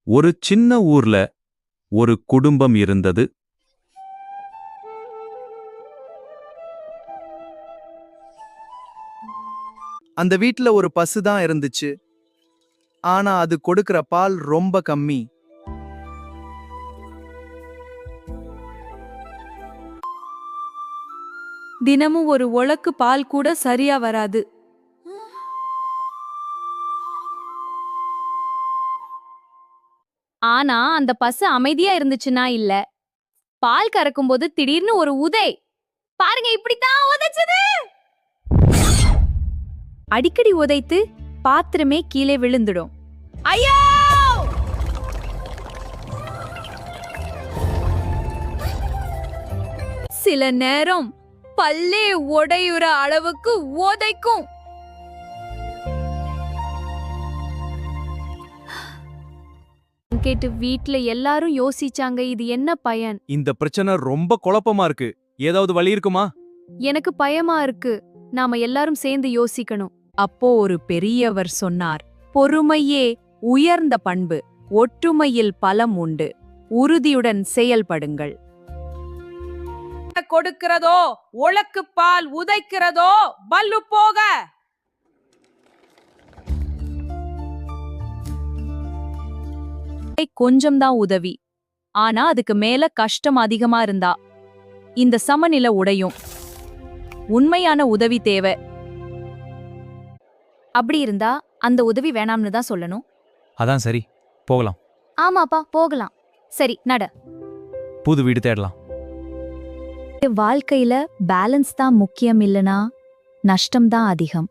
ஒரு சின்ன ஊர்ல ஒரு குடும்பம் இருந்தது. அந்த வீட்ல ஒரு பசு தான் இருந்துச்சு. ஆனா அது கொடுக்கிற பால் ரொம்ப கம்மி. தினமும் ஒரு ஒழக்கு பால் கூட சரியா வராது. ஆனா அந்த பசு அமைதியா இருந்துச்சுன்னா இல்ல. பால் கறக்கும்போது திடீர்னு ஒரு உதை. பாருங்க இப்படித்தான் உதைச்சது. அடிக்கடி உதைத்து பாத்திரமே கீழே விழுந்துடும். ஐயோ! சில நேரம் பல்லே உடையுற அளவுக்கு உதைக்கும். கேட்டு வீட்ல எல்லாரும் யோசிச்சாங்க இது என்ன பயன். இந்த பிரச்சனை ரொம்ப குழப்பமா இருக்கு. ஏதாவது வழி இருக்குமா? எனக்கு பயமா இருக்கு. நாம எல்லாரும் சேர்ந்து யோசிக்கணும். அப்போ ஒரு பெரியவர் சொன்னார், பொறுமையே உயர்ந்த பண்பு, ஒற்றுமையில் பலம் உண்டு, உறுதியுடன் செயல்படுங்கள். கொடுக்கிறதோ உழக்கு பால் உதைக்கிறதோ பல்லு போக. கொஞ்சம்தான் உதவி, ஆனா அதுக்கு மேல கஷ்டம் அதிகமா இருந்தா இந்த சமநிலை உடையும். உண்மையான உதவி தேவை. அப்படி இருந்தா அந்த உதவி வேணாம்னு தான் சொல்லணும். அதான் சரி, போகலாம். ஆமாப்பா போகலாம். சரி நட. புது வீடு தேடலாம். வாழ்க்கையில பேலன்ஸ் தான் முக்கியம் இல்லனா நஷ்டம் தான் அதிகம்.